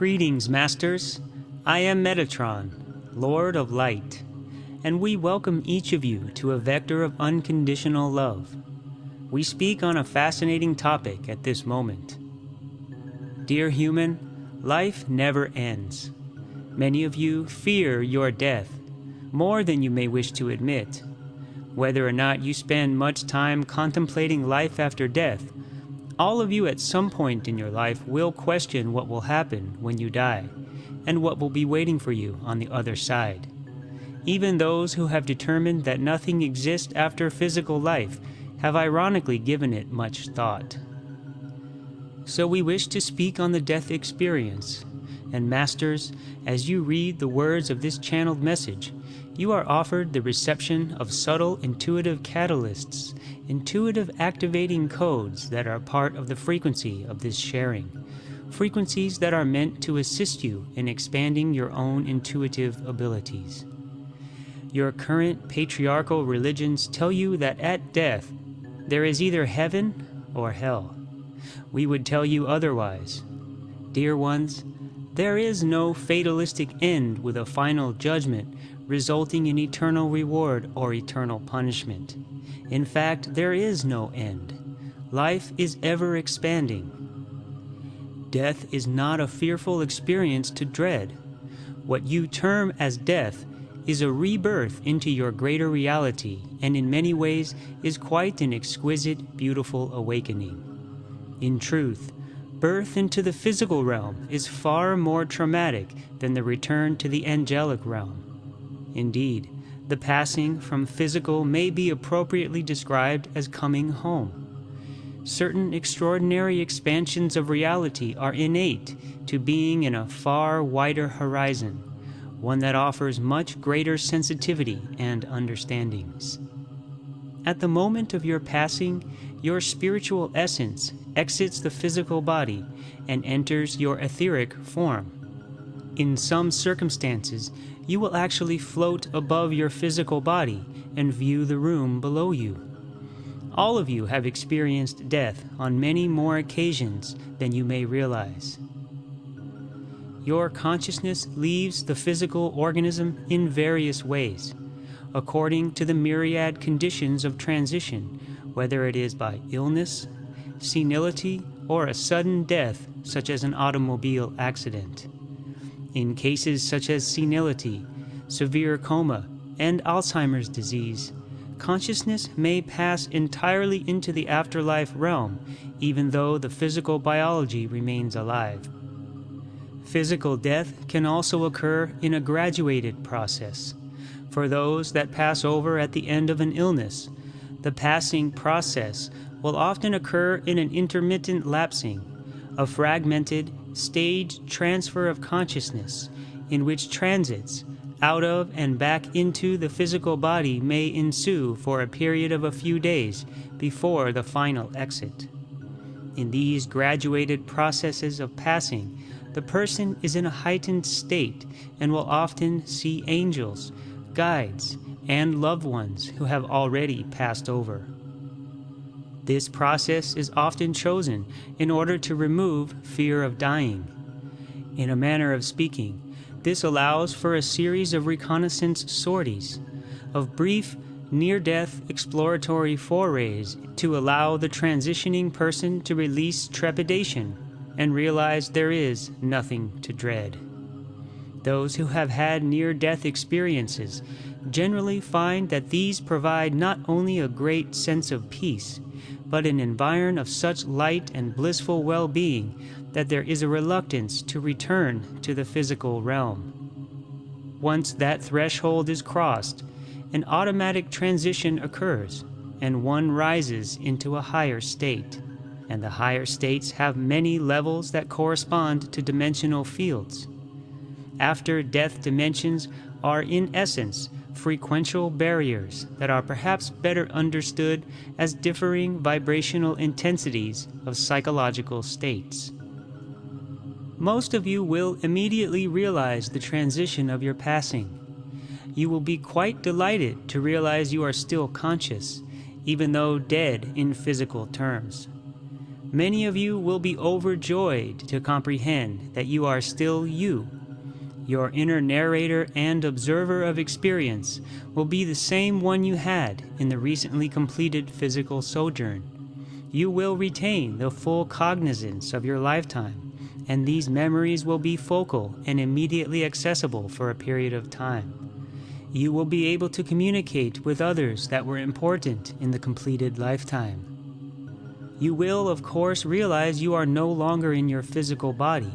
Greetings, Masters. I am Metatron, Lord of Light, and we welcome each of you to a vector of unconditional love. We speak on a fascinating topic at this moment. Dear human, life never ends. Many of you fear your death, more than you may wish to admit. Whether or not you spend much time contemplating life after death, all of you at some point in your life will question what will happen when you die, and what will be waiting for you on the other side. Even those who have determined that nothing exists after physical life have ironically given it much thought. So we wish to speak on the death experience, and Masters, as you read the words of this channeled message, you are offered the reception of subtle intuitive catalysts, intuitive activating codes that are part of the frequency of this sharing, frequencies that are meant to assist you in expanding your own intuitive abilities. Your current patriarchal religions tell you that at death, there is either heaven or hell. We would tell you otherwise. Dear ones, there is no fatalistic end with a final judgment resulting in eternal reward or eternal punishment. In fact, there is no end. Life is ever expanding. Death is not a fearful experience to dread. What you term as death is a rebirth into your greater reality, and in many ways is quite an exquisite, beautiful awakening. In truth, birth into the physical realm is far more traumatic than the return to the angelic realm. Indeed, the passing from physical may be appropriately described as coming home. Certain extraordinary expansions of reality are innate to being in a far wider horizon, one that offers much greater sensitivity and understandings. At the moment of your passing, your spiritual essence exits the physical body and enters your etheric form. In some circumstances, you will actually float above your physical body and view the room below you. All of you have experienced death on many more occasions than you may realize. Your consciousness leaves the physical organism in various ways, according to the myriad conditions of transition, whether it is by illness, senility, or a sudden death such as an automobile accident. In cases such as senility, severe coma, and Alzheimer's disease, consciousness may pass entirely into the afterlife realm, even though the physical biology remains alive. Physical death can also occur in a graduated process. For those that pass over at the end of an illness, the passing process will often occur in an intermittent lapsing, a fragmented, staged transfer of consciousness, in which transits out of and back into the physical body may ensue for a period of a few days before the final exit. In these graduated processes of passing, the person is in a heightened state and will often see angels, guides, and loved ones who have already passed over. This process is often chosen in order to remove fear of dying. In a manner of speaking, this allows for a series of reconnaissance sorties, of brief, near-death exploratory forays to allow the transitioning person to release trepidation and realize there is nothing to dread. Those who have had near-death experiences generally find that these provide not only a great sense of peace, but an environment of such light and blissful well-being that there is a reluctance to return to the physical realm. Once that threshold is crossed, an automatic transition occurs, and one rises into a higher state. And the higher states have many levels that correspond to dimensional fields. After-death dimensions are, in essence, frequential barriers that are perhaps better understood as differing vibrational intensities of psychological states. Most of you will immediately realize the transition of your passing. You will be quite delighted to realize you are still conscious, even though dead in physical terms. Many of you will be overjoyed to comprehend that you are still you. Your inner narrator and observer of experience will be the same one you had in the recently completed physical sojourn. You will retain the full cognizance of your lifetime, and these memories will be focal and immediately accessible for a period of time. You will be able to communicate with others that were important in the completed lifetime. You will, of course, realize you are no longer in your physical body.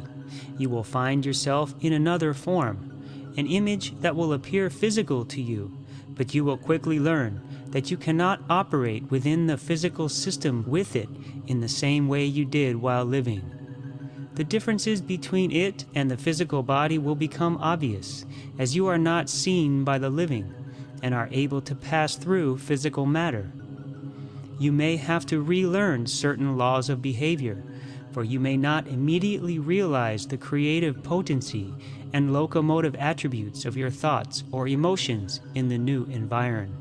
You will find yourself in another form, an image that will appear physical to you, but you will quickly learn that you cannot operate within the physical system with it in the same way you did while living. The differences between it and the physical body will become obvious, as you are not seen by the living and are able to pass through physical matter. You may have to relearn certain laws of behavior, for you may not immediately realize the creative potency and locomotive attributes of your thoughts or emotions in the new environment.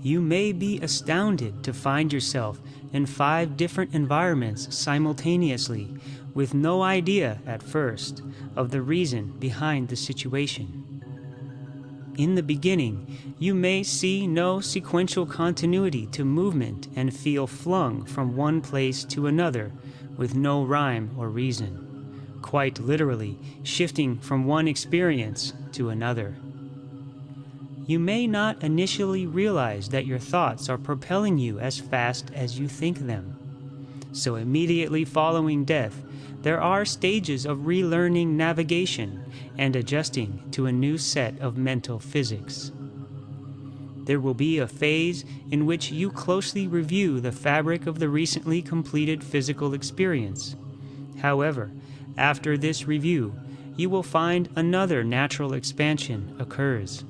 You may be astounded to find yourself in 5 different environments simultaneously, with no idea at first of the reason behind the situation. In the beginning, you may see no sequential continuity to movement and feel flung from one place to another with no rhyme or reason, quite literally shifting from one experience to another. You may not initially realize that your thoughts are propelling you as fast as you think them. So immediately following death, there are stages of relearning navigation and adjusting to a new set of mental physics. There will be a phase in which you closely review the fabric of the recently completed physical experience. However, after this review, you will find another natural expansion occurs.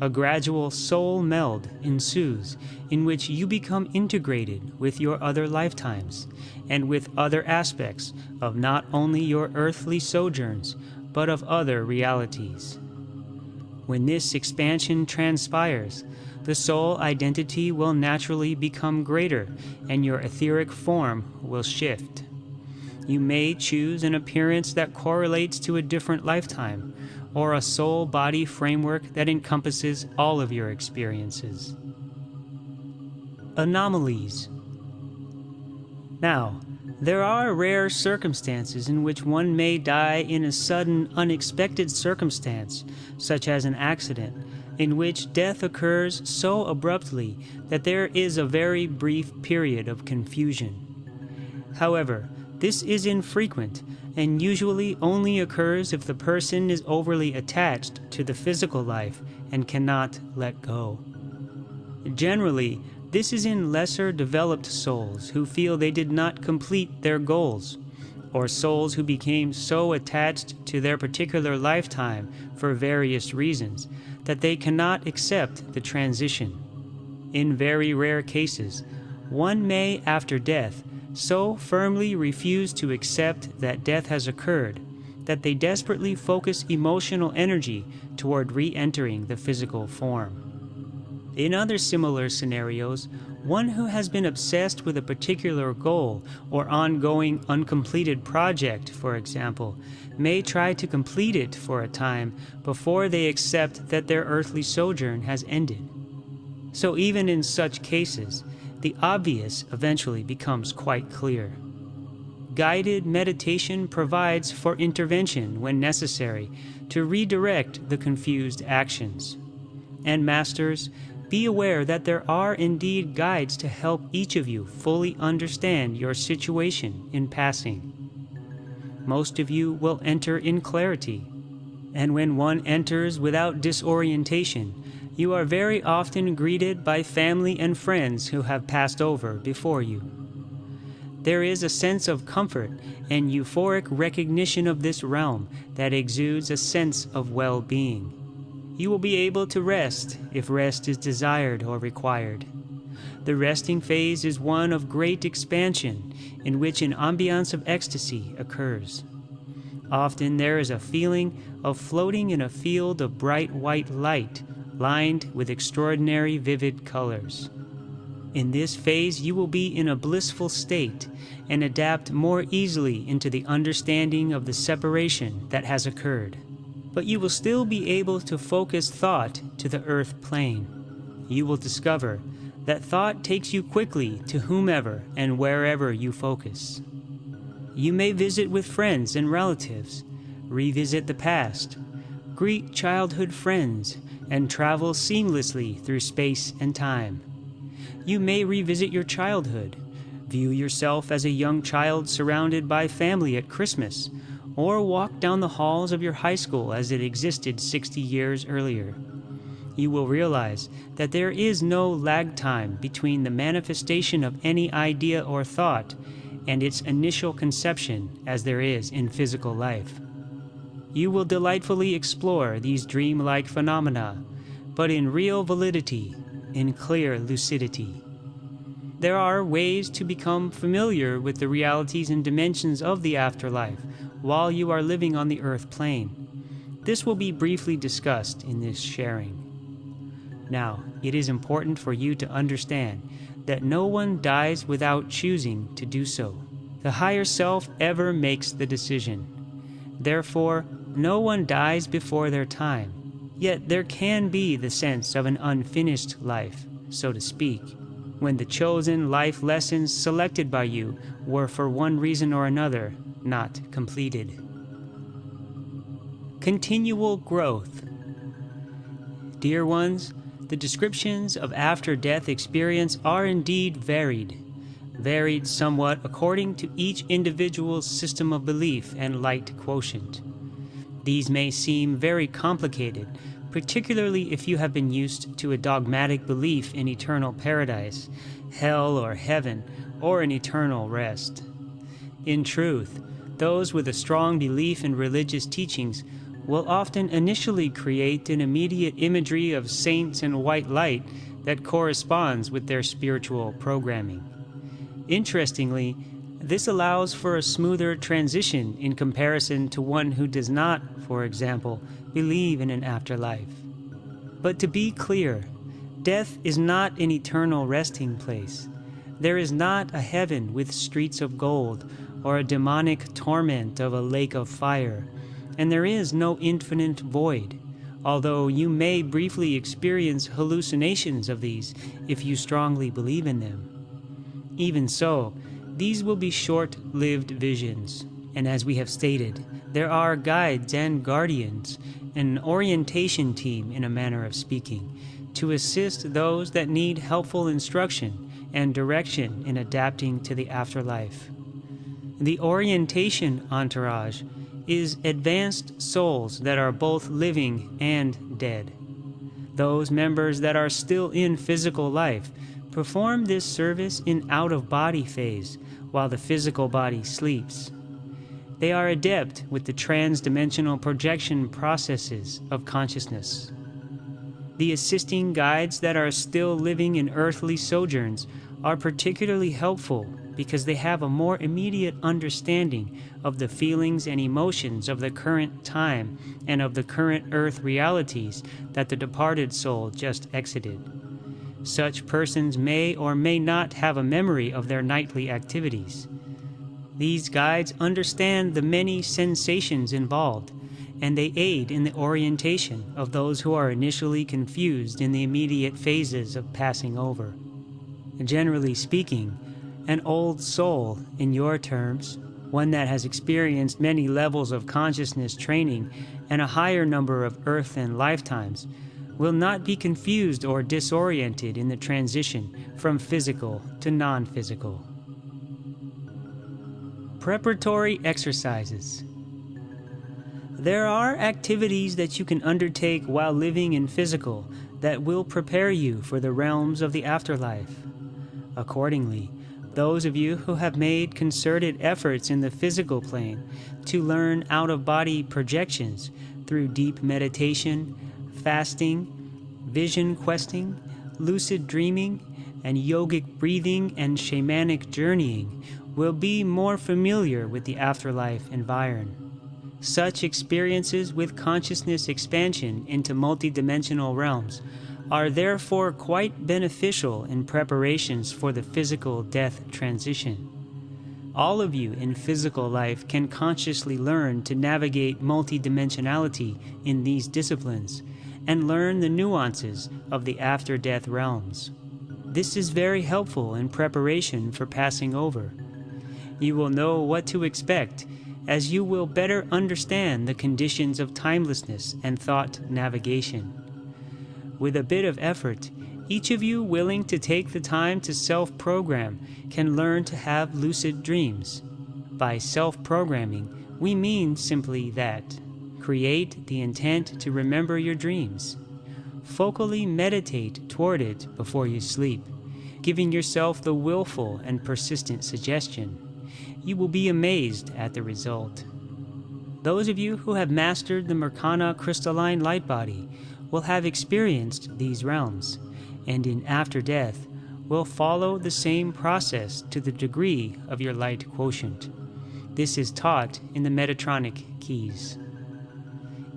A gradual soul meld ensues in which you become integrated with your other lifetimes and with other aspects of not only your earthly sojourns, but of other realities. When this expansion transpires, the soul identity will naturally become greater and your etheric form will shift. You may choose an appearance that correlates to a different lifetime, or a soul-body framework that encompasses all of your experiences. Anomalies. Now, there are rare circumstances in which one may die in a sudden, unexpected circumstance, such as an accident, in which death occurs so abruptly that there is a very brief period of confusion. However, this is infrequent and usually only occurs if the person is overly attached to the physical life and cannot let go. Generally, this is in lesser developed souls who feel they did not complete their goals, or souls who became so attached to their particular lifetime for various reasons that they cannot accept the transition. In very rare cases, one may, after death, so firmly refuse to accept that death has occurred that they desperately focus emotional energy toward re-entering the physical form. In other similar scenarios, one who has been obsessed with a particular goal or ongoing uncompleted project, for example, may try to complete it for a time before they accept that their earthly sojourn has ended. So even in such cases, the obvious eventually becomes quite clear. Guided meditation provides for intervention when necessary to redirect the confused actions. And masters, be aware that there are indeed guides to help each of you fully understand your situation in passing. Most of you will enter in clarity, and when one enters without disorientation, you are very often greeted by family and friends who have passed over before you. There is a sense of comfort and euphoric recognition of this realm that exudes a sense of well-being. You will be able to rest if rest is desired or required. The resting phase is one of great expansion in which an ambiance of ecstasy occurs. Often there is a feeling of floating in a field of bright white light lined with extraordinary vivid colors. In this phase, you will be in a blissful state and adapt more easily into the understanding of the separation that has occurred. But you will still be able to focus thought to the earth plane. You will discover that thought takes you quickly to whomever and wherever you focus. You may visit with friends and relatives, revisit the past, greet childhood friends, and travel seamlessly through space and time. You may revisit your childhood, view yourself as a young child surrounded by family at Christmas, or walk down the halls of your high school as it existed 60 years earlier. You will realize that there is no lag time between the manifestation of any idea or thought and its initial conception as there is in physical life. You will delightfully explore these dreamlike phenomena, but in real validity, in clear lucidity. There are ways to become familiar with the realities and dimensions of the afterlife while you are living on the earth plane. This will be briefly discussed in this sharing. Now, it is important for you to understand that no one dies without choosing to do so. The higher self ever makes the decision. Therefore, no one dies before their time. Yet there can be the sense of an unfinished life, so to speak, when the chosen life lessons selected by you were for one reason or another not completed. Continual growth. Dear ones, the descriptions of after-death experience are indeed varied somewhat according to each individual's system of belief and light quotient. These may seem very complicated, particularly if you have been used to a dogmatic belief in eternal paradise, hell or heaven, or an eternal rest. In truth, those with a strong belief in religious teachings will often initially create an immediate imagery of saints and white light that corresponds with their spiritual programming. Interestingly, this allows for a smoother transition in comparison to one who does not, for example, believe in an afterlife. But to be clear, death is not an eternal resting place. There is not a heaven with streets of gold or a demonic torment of a lake of fire, and there is no infinite void, although you may briefly experience hallucinations of these if you strongly believe in them. Even so, these will be short-lived visions, and as we have stated, there are guides and guardians, an orientation team in a manner of speaking, to assist those that need helpful instruction and direction in adapting to the afterlife. The orientation entourage is advanced souls that are both living and dead. Those members that are still in physical life perform this service in out-of-body phase while the physical body sleeps. They are adept with the trans-dimensional projection processes of consciousness. The assisting guides that are still living in earthly sojourns are particularly helpful because they have a more immediate understanding of the feelings and emotions of the current time and of the current earth realities that the departed soul just exited. Such persons may or may not have a memory of their nightly activities. These guides understand the many sensations involved, and they aid in the orientation of those who are initially confused in the immediate phases of passing over. Generally speaking, an old soul, in your terms, one that has experienced many levels of consciousness training and a higher number of earthen lifetimes, will not be confused or disoriented in the transition from physical to non-physical. Preparatory exercises. There are activities that you can undertake while living in physical that will prepare you for the realms of the afterlife. Accordingly, those of you who have made concerted efforts in the physical plane to learn out-of-body projections through deep meditation, fasting, vision questing, lucid dreaming, and yogic breathing and shamanic journeying will be more familiar with the afterlife environment. Such experiences with consciousness expansion into multidimensional realms are therefore quite beneficial in preparations for the physical death transition. All of you in physical life can consciously learn to navigate multidimensionality in these disciplines and learn the nuances of the after-death realms. This is very helpful in preparation for passing over. You will know what to expect, as you will better understand the conditions of timelessness and thought navigation. With a bit of effort, each of you willing to take the time to self-program can learn to have lucid dreams. By self-programming, we mean simply that. Create the intent to remember your dreams. Focally meditate toward it before you sleep, giving yourself the willful and persistent suggestion. You will be amazed at the result. Those of you who have mastered the Merkana crystalline light body will have experienced these realms, and in after death will follow the same process to the degree of your light quotient. This is taught in the Metatronic keys.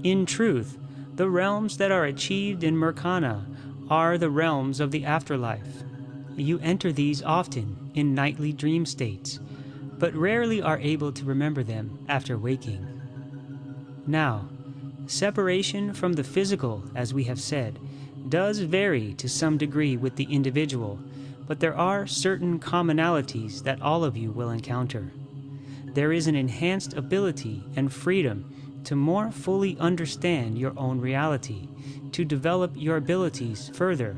In truth, the realms that are achieved in Merkana are the realms of the afterlife. You enter these often in nightly dream states, but rarely are able to remember them after waking. Now, separation from the physical, as we have said, does vary to some degree with the individual, but there are certain commonalities that all of you will encounter. There is an enhanced ability and freedom to more fully understand your own reality, to develop your abilities further,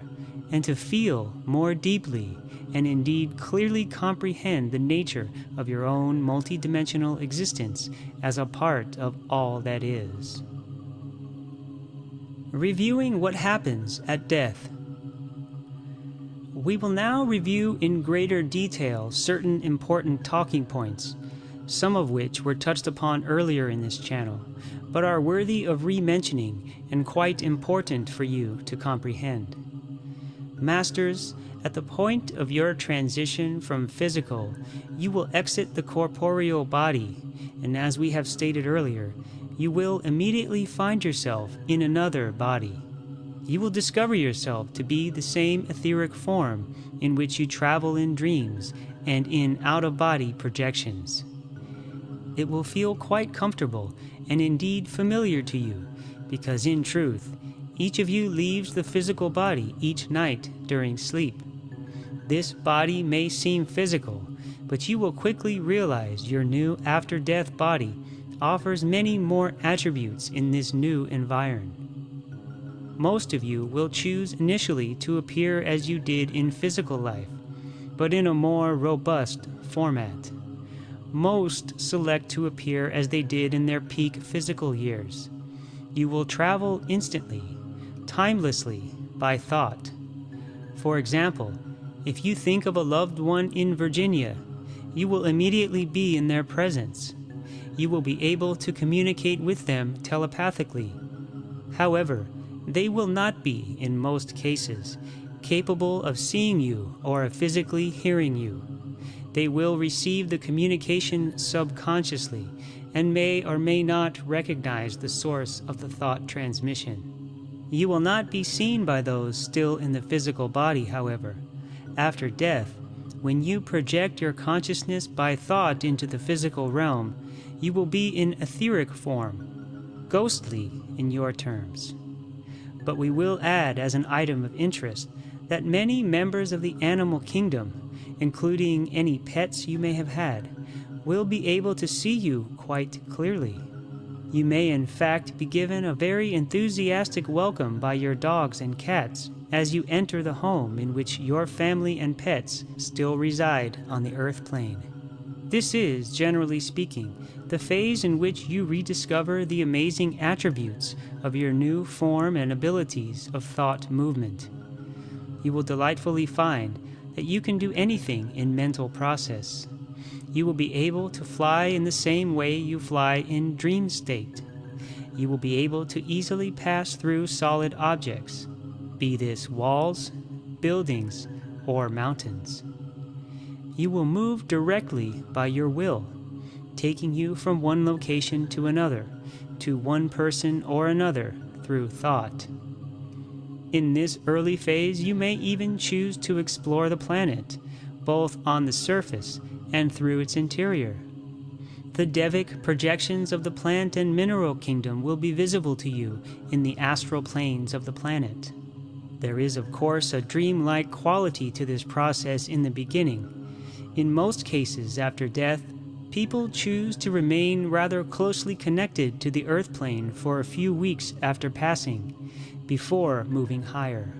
and to feel more deeply and indeed clearly comprehend the nature of your own multidimensional existence as a part of all that is. Reviewing what happens at death. We will now review in greater detail certain important talking points, some of which were touched upon earlier in this channel, but are worthy of re-mentioning and quite important for you to comprehend. Masters, at the point of your transition from physical, you will exit the corporeal body, and as we have stated earlier, you will immediately find yourself in another body. You will discover yourself to be the same etheric form in which you travel in dreams and in out-of-body projections. It will feel quite comfortable and indeed familiar to you, because in truth, each of you leaves the physical body each night during sleep. This body may seem physical, but you will quickly realize your new after-death body offers many more attributes in this new environment. Most of you will choose initially to appear as you did in physical life, but in a more robust format. Most select to appear as they did in their peak physical years. You will travel instantly, timelessly, by thought. For example, if you think of a loved one in Virginia, you will immediately be in their presence. You will be able to communicate with them telepathically. However, they will not be, in most cases, capable of seeing you or of physically hearing you. They will receive the communication subconsciously and may or may not recognize the source of the thought transmission. You will not be seen by those still in the physical body, however. After death, when you project your consciousness by thought into the physical realm, you will be in etheric form, ghostly in your terms. But we will add as an item of interest that many members of the animal kingdom, including any pets you may have had, will be able to see you quite clearly. You may in fact be given a very enthusiastic welcome by your dogs and cats as you enter the home in which your family and pets still reside on the Earthplane. This is, generally speaking, the phase in which you rediscover the amazing attributes of your new form and abilities of thought movement. You will delightfully find that you can do anything in mental process. You will be able to fly in the same way you fly in dream state. You will be able to easily pass through solid objects, be this walls, buildings, or mountains. You will move directly by your will, taking you from one location to another, to one person or another through thought. In this early phase, you may even choose to explore the planet, both on the surface and through its interior. The Devic projections of the plant and mineral kingdom will be visible to you in the astral planes of the planet. There is, of course, a dreamlike quality to this process in the beginning. In most cases after death, people choose to remain rather closely connected to the Earthplane for a few weeks after passing, before moving higher.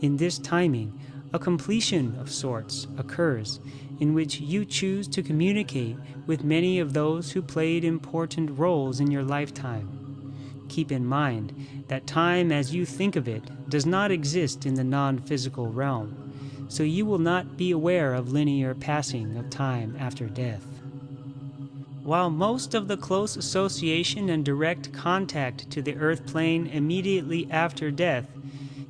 In this timing, a completion of sorts occurs, in which you choose to communicate with many of those who played important roles in your lifetime. Keep in mind that time as you think of it does not exist in the non-physical realm, so you will not be aware of linear passing of time after death. While most of the close association and direct contact to the Earthplane immediately after death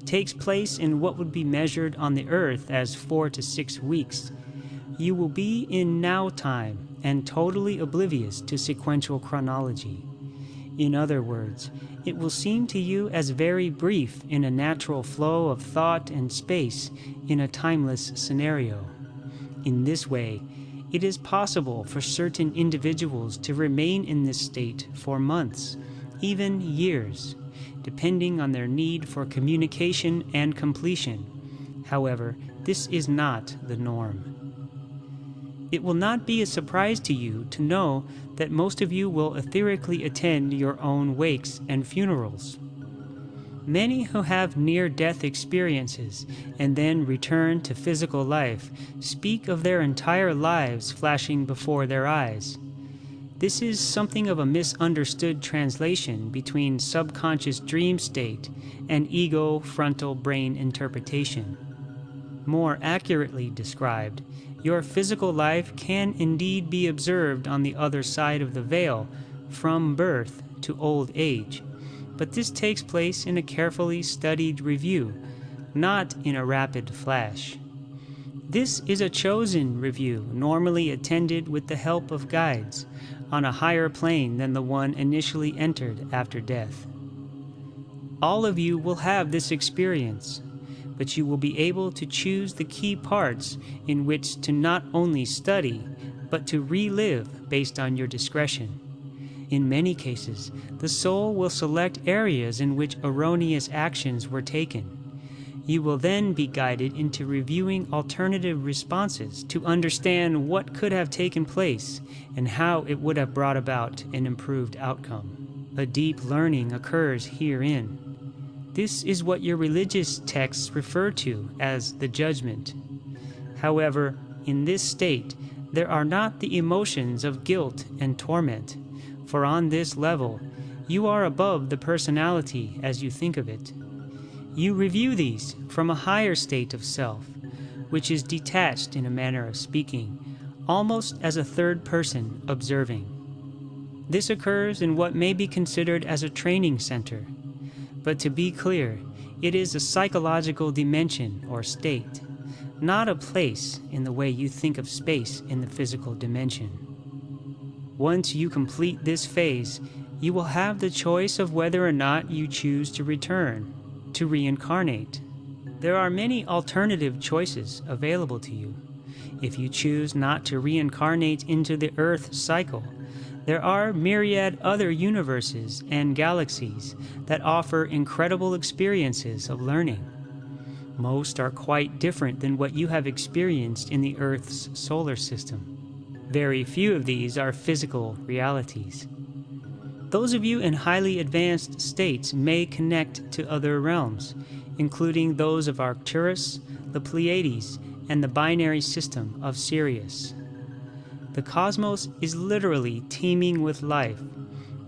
takes place in what would be measured on the Earth as 4 to 6 weeks, you will be in now time and totally oblivious to sequential chronology. In other words, it will seem to you as very brief in a natural flow of thought and space in a timeless scenario. In this way, it is possible for certain individuals to remain in this state for months, even years, depending on their need for communication and completion. However, this is not the norm. It will not be a surprise to you to know that most of you will etherically attend your own wakes and funerals. Many who have near-death experiences and then return to physical life speak of their entire lives flashing before their eyes. This is something of a misunderstood translation between subconscious dream state and ego frontal brain interpretation. More accurately described, your physical life can indeed be observed on the other side of the veil from birth to old age, but this takes place in a carefully studied review, not in a rapid flash. This is a chosen review, normally attended with the help of guides, on a higher plane than the one initially entered after death. All of you will have this experience, but you will be able to choose the key parts in which to not only study, but to relive based on your discretion. In many cases, the soul will select areas in which erroneous actions were taken. You will then be guided into reviewing alternative responses to understand what could have taken place and how it would have brought about an improved outcome. A deep learning occurs herein. This is what your religious texts refer to as the judgment. However, in this state, there are not the emotions of guilt and torment, for on this level, you are above the personality as you think of it. You review these from a higher state of self, which is detached in a manner of speaking, almost as a third person observing. This occurs in what may be considered as a training center, but to be clear, it is a psychological dimension or state, not a place in the way you think of space in the physical dimension. Once you complete this phase, you will have the choice of whether or not you choose to return, to reincarnate. There are many alternative choices available to you. If you choose not to reincarnate into the Earth cycle, there are myriad other universes and galaxies that offer incredible experiences of learning. Most are quite different than what you have experienced in the Earth's solar system. Very few of these are physical realities. Those of you in highly advanced states may connect to other realms, including those of Arcturus, the Pleiades, and the binary system of Sirius. The cosmos is literally teeming with life,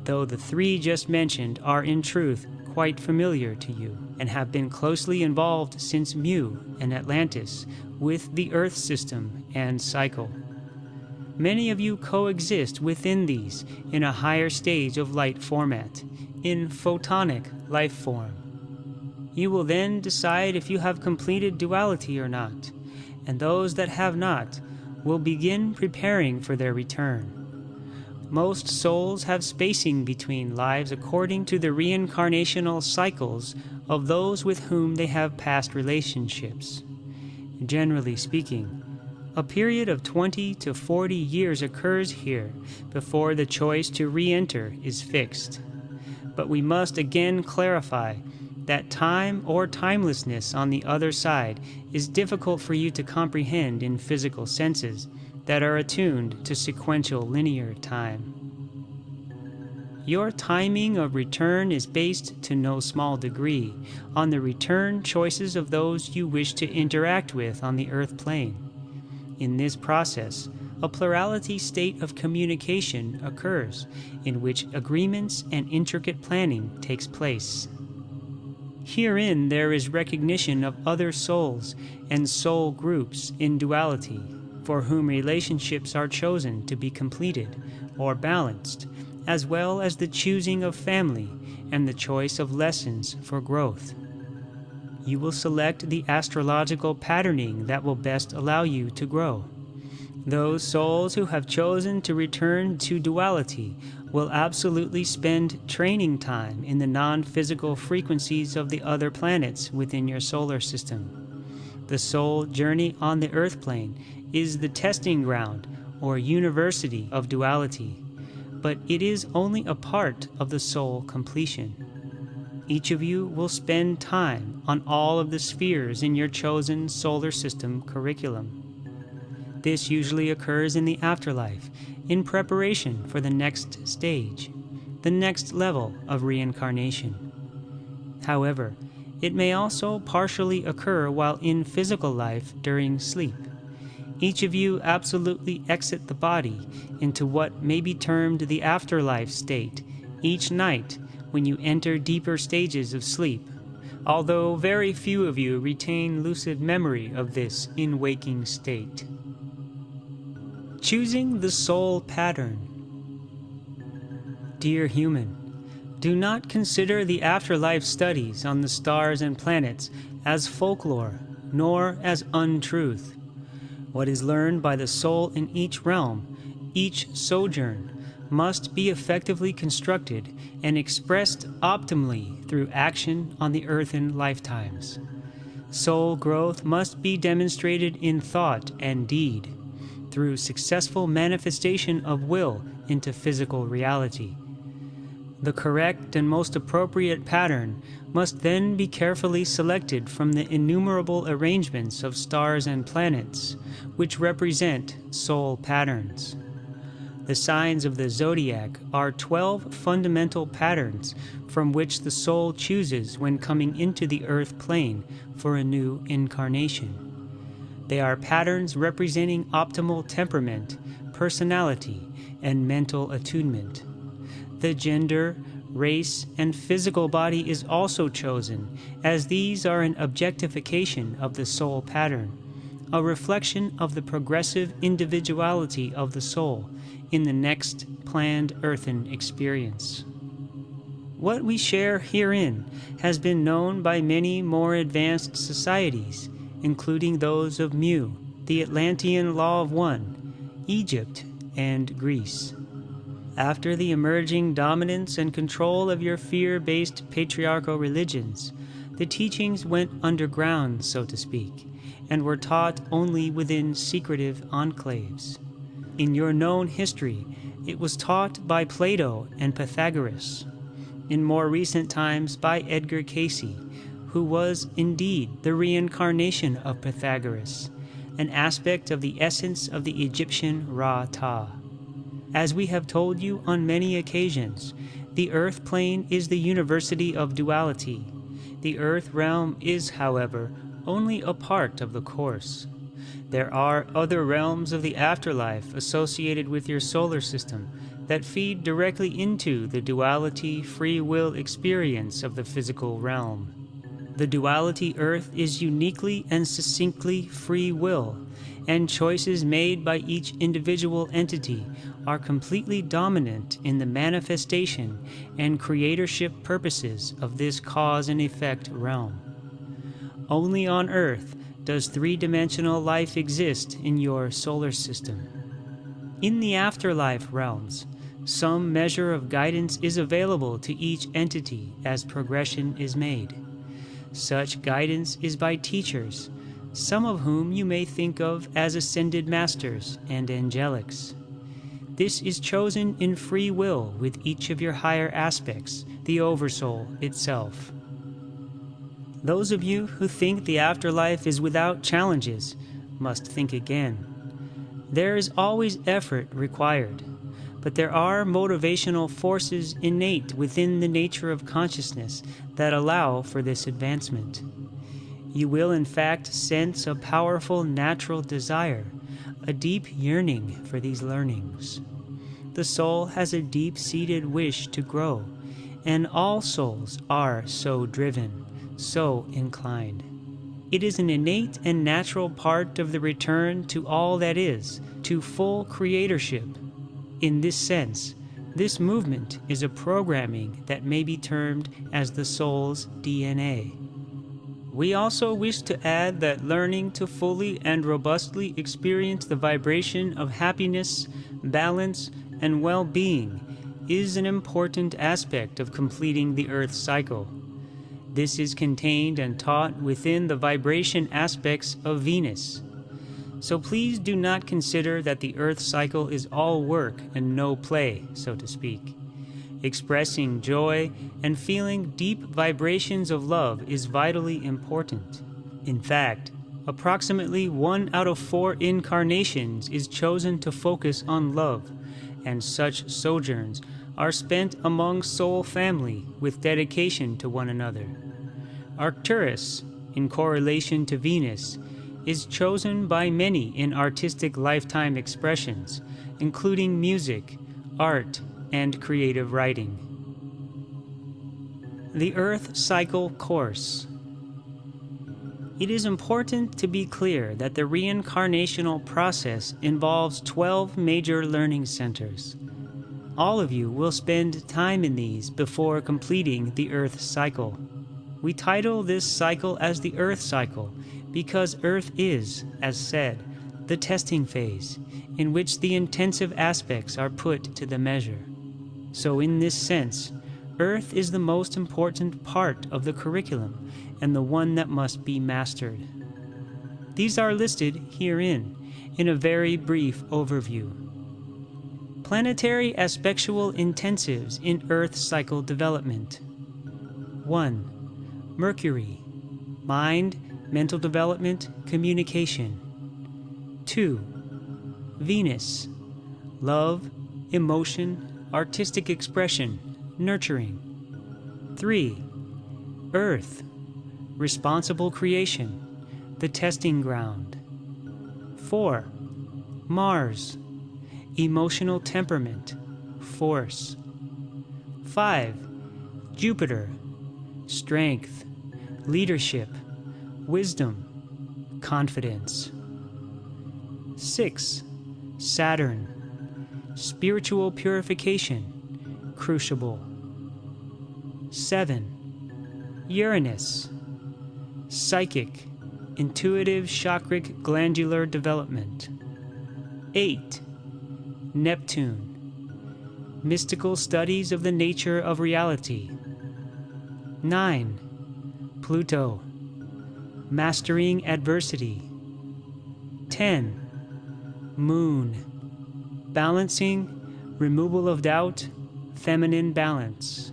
though the three just mentioned are in truth quite familiar to you and have been closely involved since Mu and Atlantis with the Earth system and cycle. Many of you coexist within these in a higher stage of light format, in photonic life form. You will then decide if you have completed duality or not, and those that have not will begin preparing for their return. Most souls have spacing between lives according to the reincarnational cycles of those with whom they have past relationships. Generally speaking, a period of 20 to 40 years occurs here before the choice to re-enter is fixed. But we must again clarify that time or timelessness on the other side is difficult for you to comprehend in physical senses that are attuned to sequential linear time. Your timing of return is based to no small degree on the return choices of those you wish to interact with on the Earthplane. In this process, a plurality state of communication occurs in which agreements and intricate planning takes place. Herein there is recognition of other souls and soul groups in duality, for whom relationships are chosen to be completed or balanced, as well as the choosing of family and the choice of lessons for growth. You will select the astrological patterning that will best allow you to grow. Those souls who have chosen to return to duality will absolutely spend training time in the non-physical frequencies of the other planets within your solar system. The soul journey on the Earthplane is the testing ground or university of duality, but it is only a part of the soul completion. Each of you will spend time on all of the spheres in your chosen solar system curriculum. This usually occurs in the afterlife, in preparation for the next stage, the next level of reincarnation. However, it may also partially occur while in physical life during sleep. Each of you absolutely exit the body into what may be termed the afterlife state each night when you enter deeper stages of sleep, although very few of you retain lucid memory of this in waking state. Choosing the soul pattern. Dear human, do not consider the afterlife studies on the stars and planets as folklore, nor as untruth. What is learned by the soul in each realm, each sojourn, must be effectively constructed and expressed optimally through action on the earthen lifetimes. Soul growth must be demonstrated in thought and deed, through successful manifestation of will into physical reality. The correct and most appropriate pattern must then be carefully selected from the innumerable arrangements of stars and planets, which represent soul patterns. The signs of the zodiac are 12 fundamental patterns from which the soul chooses when coming into the earth plane for a new incarnation. They are patterns representing optimal temperament, personality, and mental attunement. The gender, race, and physical body is also chosen, as these are an objectification of the soul pattern, a reflection of the progressive individuality of the soul in the next planned earthen experience. What we share herein has been known by many more advanced societies, including those of Mu, the Atlantean Law of One, Egypt, and Greece. After the emerging dominance and control of your fear-based patriarchal religions, the teachings went underground, so to speak, and were taught only within secretive enclaves. In your known history, it was taught by Plato and Pythagoras. In more recent times by Edgar Cayce, who was indeed the reincarnation of Pythagoras, an aspect of the essence of the Egyptian Ra-Ta. As we have told you on many occasions, the earth plane is the university of duality. The earth realm is, however, only a part of the course. There are other realms of the afterlife associated with your solar system that feed directly into the duality free will experience of the physical realm. The duality earth is uniquely and succinctly free will, and choices made by each individual entity are completely dominant in the manifestation and creatorship purposes of this cause and effect realm. Only on Earth does three-dimensional life exist in your solar system. In the afterlife realms, Some measure of guidance is available to each entity as progression is made. Such guidance is by teachers, some of whom you may think of as ascended masters and angelics. This is chosen in free will with each of your higher aspects, the Oversoul itself. Those of you who think the afterlife is without challenges must think again. There is always effort required, but there are motivational forces innate within the nature of consciousness that allow for this advancement. You will in fact sense a powerful natural desire, a deep yearning for these learnings. The soul has a deep-seated wish to grow, and all souls are so driven, so inclined. It is an innate and natural part of the return to all that is, to full creatorship. In this sense, this movement is a programming that may be termed as the soul's DNA. We also wish to add that learning to fully and robustly experience the vibration of happiness, balance, and well-being is an important aspect of completing the Earth cycle. This is contained and taught within the vibration aspects of Venus. So please do not consider that the Earth cycle is all work and no play, so to speak. Expressing joy and feeling deep vibrations of love is vitally important. In fact, approximately 1 out of 4 incarnations is chosen to focus on love, and such sojourns are spent among soul family with dedication to one another. Arcturus, in correlation to Venus, is chosen by many in artistic lifetime expressions, including music, art, and creative writing. The Earth Cycle Course. It is important to be clear that the reincarnational process involves 12 major learning centers. All of you will spend time in these before completing the Earth cycle. We title this cycle as the Earth cycle because Earth is, as said, the testing phase in which the intensive aspects are put to the measure. So in this sense, Earth is the most important part of the curriculum and the one that must be mastered. These are listed herein in a very brief overview. Planetary aspectual intensives in Earth cycle development. 1. Mercury. Mind, mental development, communication. 2. Venus. Love, emotion, artistic expression, nurturing. 3. Earth. Responsible creation, the testing ground. 4. Mars. Emotional temperament, force. 5. Jupiter. Strength, leadership, wisdom, confidence. 6. Saturn. Spiritual purification, crucible. 7. Uranus. Psychic, intuitive chakric glandular development. 8. Neptune. Mystical studies of the nature of reality. 9. Pluto. Mastering adversity. 10. Moon. Balancing, removal of doubt, feminine balance.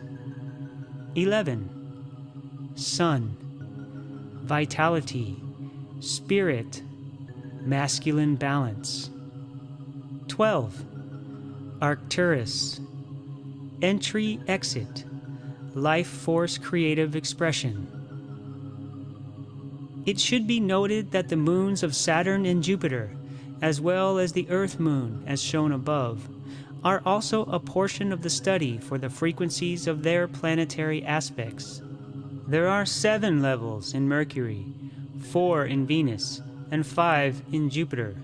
11. Sun. Vitality, spirit, masculine balance. 12. Arcturus. Entry-exit, life force creative expression. It should be noted that the moons of Saturn and Jupiter, as well as the Earth moon as shown above, are also a portion of the study for the frequencies of their planetary aspects. There are 7 levels in Mercury, 4 in Venus, and 5 in Jupiter.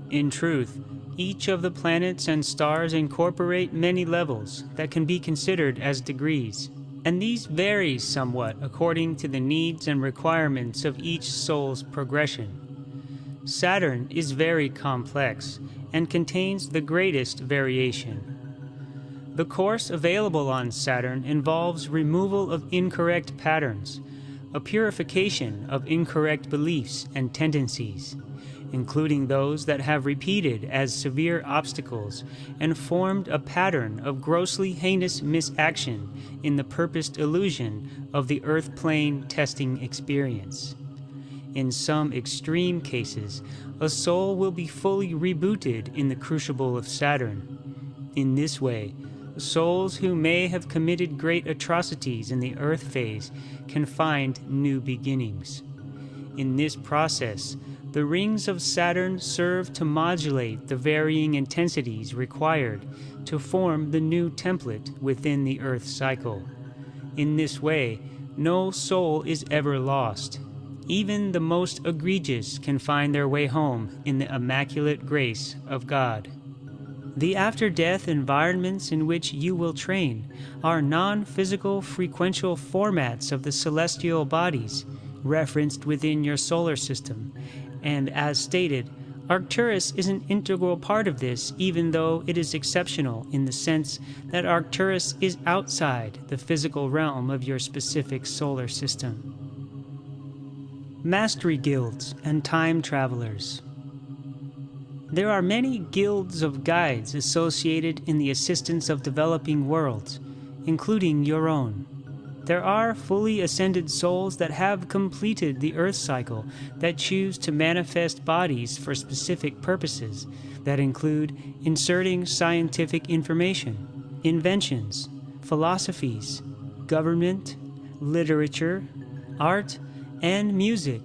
In truth, each of the planets and stars incorporate many levels that can be considered as degrees, and these vary somewhat according to the needs and requirements of each soul's progression. Saturn is very complex and contains the greatest variation. The course available on Saturn involves removal of incorrect patterns, a purification of incorrect beliefs and tendencies, including those that have repeated as severe obstacles and formed a pattern of grossly heinous misaction in the purposed illusion of the Earthplane testing experience. In some extreme cases, a soul will be fully rebooted in the crucible of Saturn. In this way, souls who may have committed great atrocities in the Earth phase can find new beginnings. In this process, the rings of Saturn serve to modulate the varying intensities required to form the new template within the Earth cycle. In this way, no soul is ever lost. Even the most egregious can find their way home in the immaculate grace of God. The after-death environments in which you will train are non-physical frequential formats of the celestial bodies referenced within your solar system, and as stated, Arcturus is an integral part of this, even though it is exceptional in the sense that Arcturus is outside the physical realm of your specific solar system. Mastery guilds and time travelers. There are many guilds of guides associated in the assistance of developing worlds, including your own. There are fully ascended souls that have completed the Earth cycle that choose to manifest bodies for specific purposes that include inserting scientific information, inventions, philosophies, government, literature, art, and music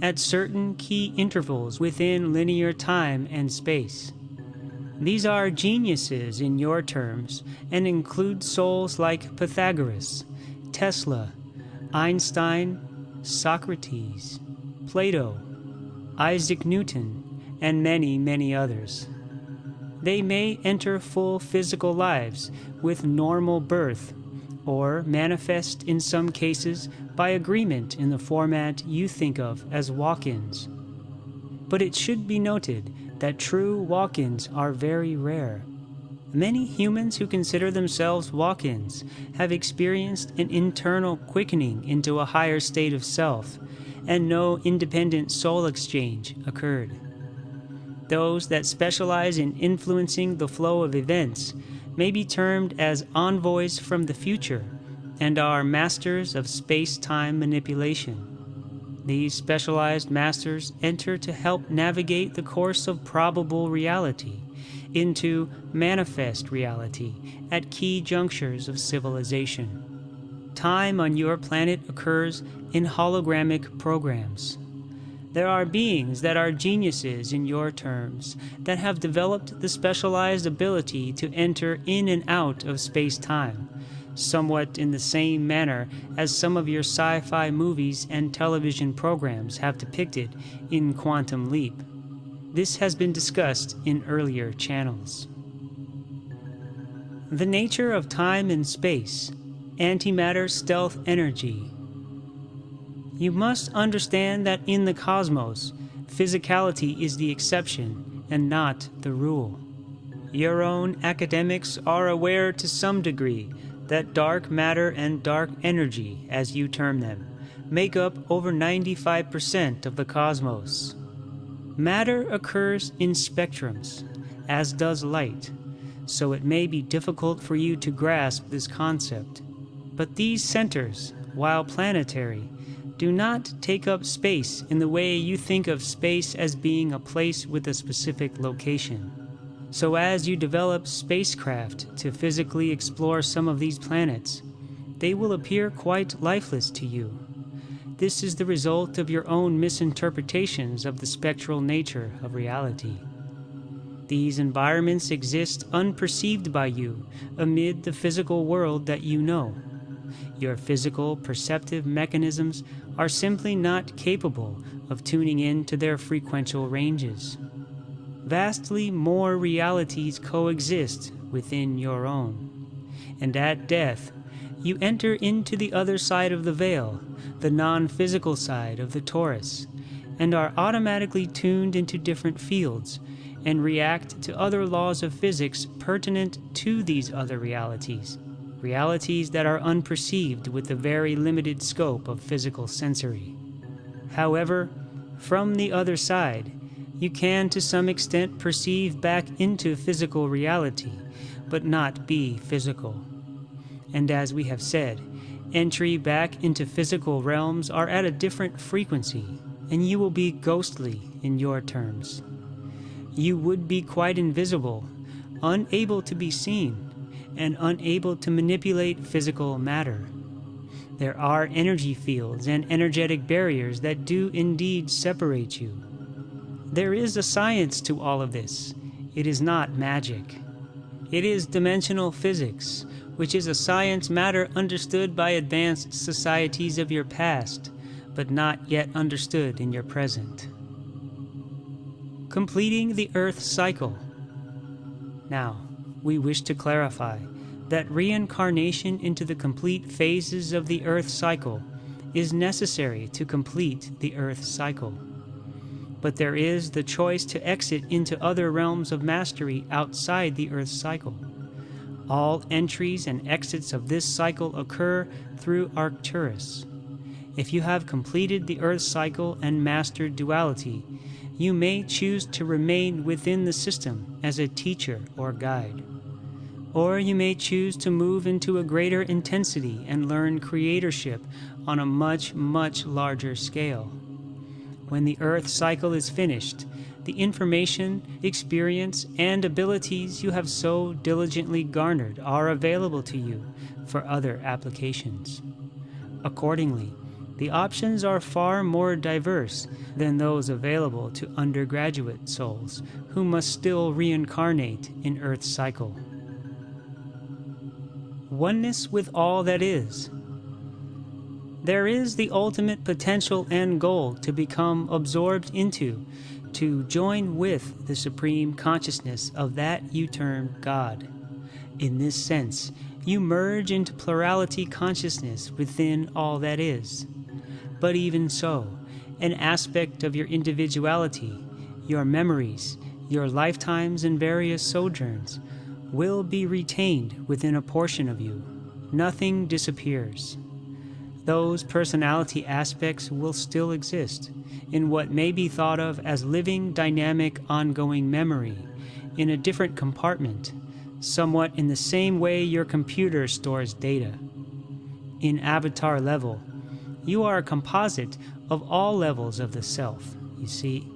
at certain key intervals within linear time and space. These are geniuses in your terms and include souls like Pythagoras, Tesla, Einstein, Socrates, Plato, Isaac Newton, and many, many others. They may enter full physical lives with normal birth, or manifest in some cases by agreement in the format you think of as walk-ins. But it should be noted that true walk-ins are very rare. Many humans who consider themselves walk-ins have experienced an internal quickening into a higher state of self, and no independent soul exchange occurred. Those that specialize in influencing the flow of events may be termed as envoys from the future and are masters of space-time manipulation. These specialized masters enter to help navigate the course of probable reality into manifest reality at key junctures of civilization. Time on your planet occurs in hologramic programs. There are beings that are geniuses in your terms that have developed the specialized ability to enter in and out of space-time, somewhat in the same manner as some of your sci-fi movies and television programs have depicted in Quantum Leap. This has been discussed in earlier channels. The nature of time and space, antimatter stealth energy. You must understand that in the cosmos, physicality is the exception and not the rule. Your own academics are aware to some degree that dark matter and dark energy, as you term them, make up over 95% of the cosmos. Matter occurs in spectrums, as does light, so it may be difficult for you to grasp this concept. But these centers, while planetary, do not take up space in the way you think of space as being a place with a specific location. So as you develop spacecraft to physically explore some of these planets, they will appear quite lifeless to you. This is the result of your own misinterpretations of the spectral nature of reality. These environments exist unperceived by you amid the physical world that you know. Your physical perceptive mechanisms are simply not capable of tuning in to their frequential ranges. Vastly more realities coexist within your own, and at death, you enter into the other side of the veil, the non-physical side of the torus, and are automatically tuned into different fields and react to other laws of physics pertinent to these other realities, realities that are unperceived with the very limited scope of physical sensory. However, from the other side, you can to some extent perceive back into physical reality, but not be physical. And as we have said, entry back into physical realms are at a different frequency, and you will be ghostly in your terms. You would be quite invisible, unable to be seen, and unable to manipulate physical matter. There are energy fields and energetic barriers that do indeed separate you. There is a science to all of this. It is not magic. It is dimensional physics, which is a science matter understood by advanced societies of your past, but not yet understood in your present. Completing the Earth cycle. Now, we wish to clarify that reincarnation into the complete phases of the Earth cycle is necessary to complete the Earth cycle. But there is the choice to exit into other realms of mastery outside the Earth cycle. All entries and exits of this cycle occur through Arcturus. If you have completed the Earth cycle and mastered duality, you may choose to remain within the system as a teacher or guide. Or you may choose to move into a greater intensity and learn creatorship on a much, much larger scale. When the Earth cycle is finished, the information, experience, and abilities you have so diligently garnered are available to you for other applications. Accordingly, the options are far more diverse than those available to undergraduate souls who must still reincarnate in Earth's cycle. Oneness with all that is. There is the ultimate potential and goal to become absorbed into, to join with the supreme consciousness of that you term God. In this sense, you merge into plurality consciousness within all that is. But even so, an aspect of your individuality, your memories, your lifetimes and various sojourns, will be retained within a portion of you. Nothing disappears. Those personality aspects will still exist in what may be thought of as living, dynamic, ongoing memory in a different compartment, somewhat in the same way your computer stores data. In avatar level, you are a composite of all levels of the self, you see.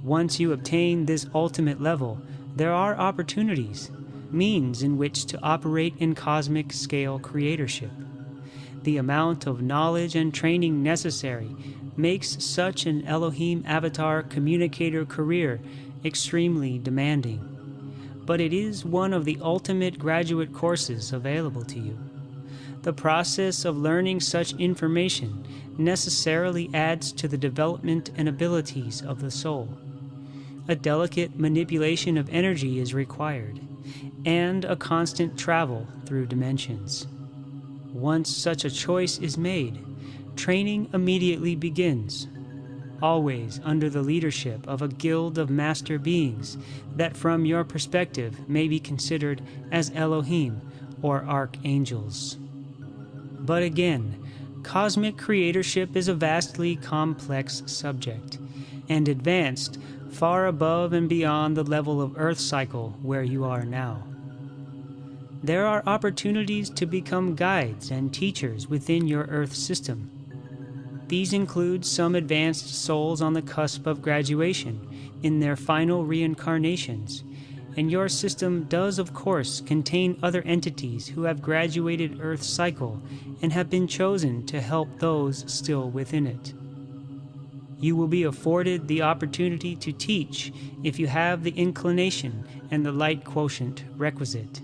Once you obtain this ultimate level, there are opportunities, means in which to operate in cosmic scale creatorship. The amount of knowledge and training necessary makes such an Elohim avatar communicator career extremely demanding, but it is one of the ultimate graduate courses available to you. The process of learning such information necessarily adds to the development and abilities of the soul. A delicate manipulation of energy is required, and a constant travel through dimensions. Once such a choice is made, training immediately begins, always under the leadership of a guild of master beings that from your perspective may be considered as Elohim or archangels. But again, cosmic creatorship is a vastly complex subject, and advanced far above and beyond the level of Earth cycle where you are now. There are opportunities to become guides and teachers within your Earth system. These include some advanced souls on the cusp of graduation in their final reincarnations, and your system does of course contain other entities who have graduated Earth cycle and have been chosen to help those still within it. You will be afforded the opportunity to teach if you have the inclination and the light quotient requisite.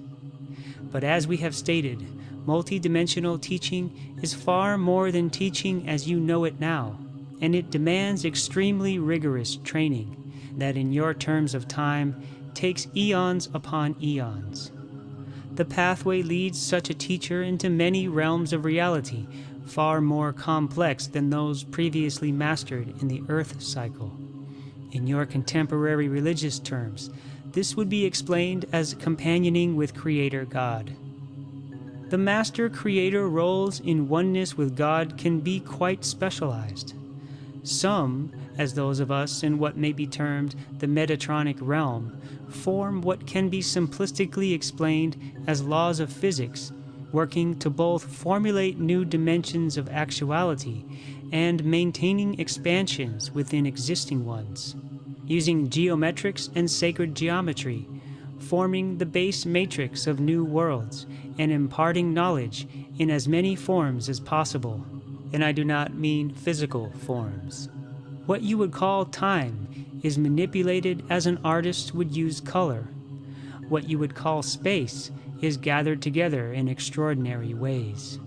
But as we have stated, multidimensional teaching is far more than teaching as you know it now, and it demands extremely rigorous training that in your terms of time takes eons upon eons. The pathway leads such a teacher into many realms of reality far more complex than those previously mastered in the Earth cycle. In your contemporary religious terms, this would be explained as companioning with Creator God. The Master Creator roles in oneness with God can be quite specialized. Some, as those of us in what may be termed the Metatronic realm, form what can be simplistically explained as laws of physics, working to both formulate new dimensions of actuality and maintaining expansions within existing ones, using geometrics and sacred geometry, forming the base matrix of new worlds, and imparting knowledge in as many forms as possible. And I do not mean physical forms. What you would call time is manipulated as an artist would use color. What you would call space is gathered together in extraordinary ways.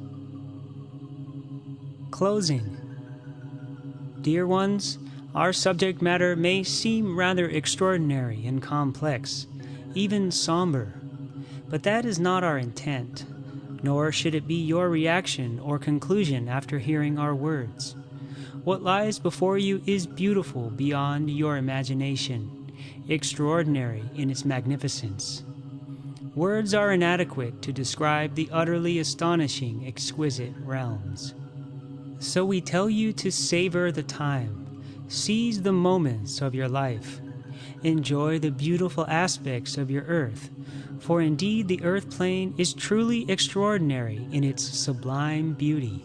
Closing. Dear ones, our subject matter may seem rather extraordinary and complex, even somber, but that is not our intent, nor should it be your reaction or conclusion after hearing our words. What lies before you is beautiful beyond your imagination, extraordinary in its magnificence. Words are inadequate to describe the utterly astonishing, exquisite realms. So we tell you to savor the time, seize the moments of your life, enjoy the beautiful aspects of your earth, for indeed the Earthplane is truly extraordinary in its sublime beauty.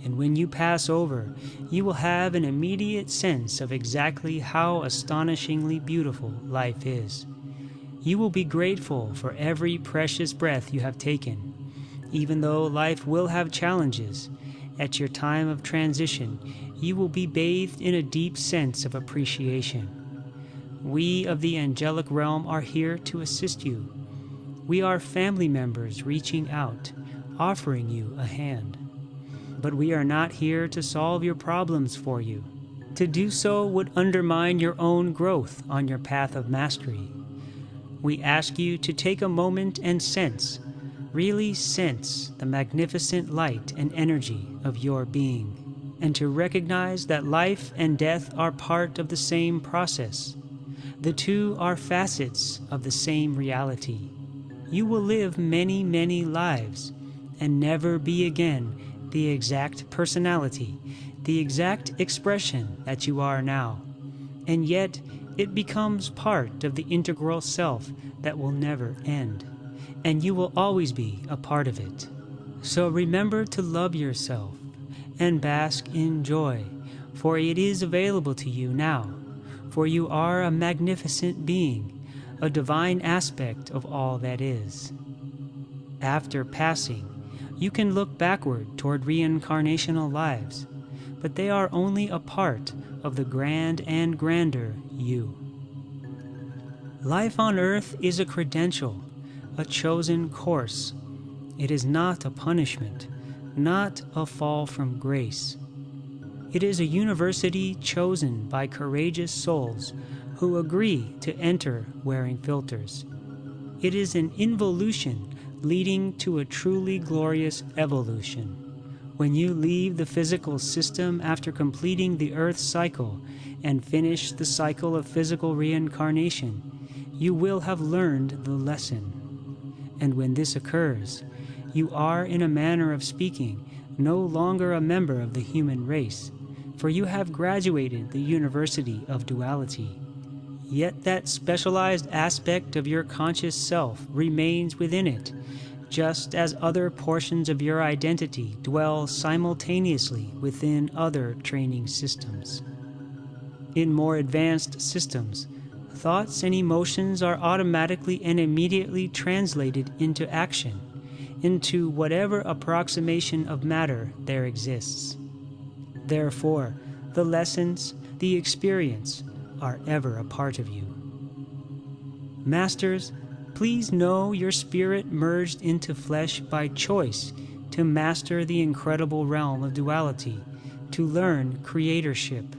And when you pass over, you will have an immediate sense of exactly how astonishingly beautiful life is. You will be grateful for every precious breath you have taken. Even though life will have challenges, at your time of transition, you will be bathed in a deep sense of appreciation. We of the angelic realm are here to assist you. We are family members reaching out, offering you a hand. But we are not here to solve your problems for you. To do so would undermine your own growth on your path of mastery. We ask you to take a moment and sense, really sense the magnificent light and energy of your being, and to recognize that life and death are part of the same process. The two are facets of the same reality. You will live many, many lives, and never be again the exact personality, the exact expression that you are now. And yet, it becomes part of the integral self that will never end, and you will always be a part of it. So remember to love yourself and bask in joy, for it is available to you now, for you are a magnificent being, a divine aspect of all that is. After passing, you can look backward toward reincarnational lives, but they are only a part of the grand and grander you. Life on Earth is a credential, a chosen course. It is not a punishment, not a fall from grace. It is a university chosen by courageous souls who agree to enter wearing filters. It is an involution leading to a truly glorious evolution. When you leave the physical system after completing the Earth cycle and finish the cycle of physical reincarnation, you will have learned the lesson. And when this occurs, you are, in a manner of speaking, no longer a member of the human race, for you have graduated the University of Duality. Yet that specialized aspect of your conscious self remains within it, just as other portions of your identity dwell simultaneously within other training systems. In more advanced systems, thoughts and emotions are automatically and immediately translated into action, into whatever approximation of matter there exists. Therefore, the lessons, the experience, are ever a part of you. Masters, please know your spirit merged into flesh by choice to master the incredible realm of duality, to learn creatorship.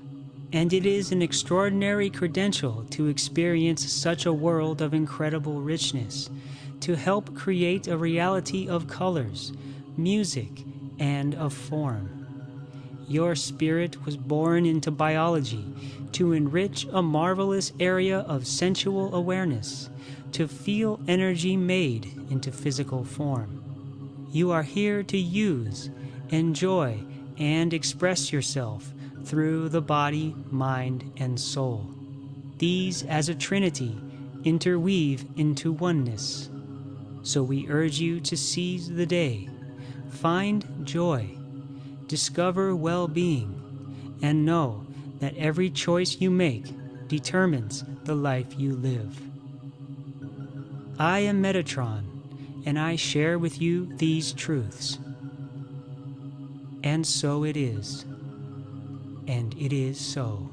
And it is an extraordinary credential to experience such a world of incredible richness, to help create a reality of colors, music, and of form. Your spirit was born into biology to enrich a marvelous area of sensual awareness, to feel energy made into physical form. You are here to use, enjoy, and express yourself through the body, mind, and soul. These, as a trinity, interweave into oneness. So we urge you to seize the day, find joy, discover well-being, and know that every choice you make determines the life you live. I am Metatron, and I share with you these truths. And so it is, and it is so.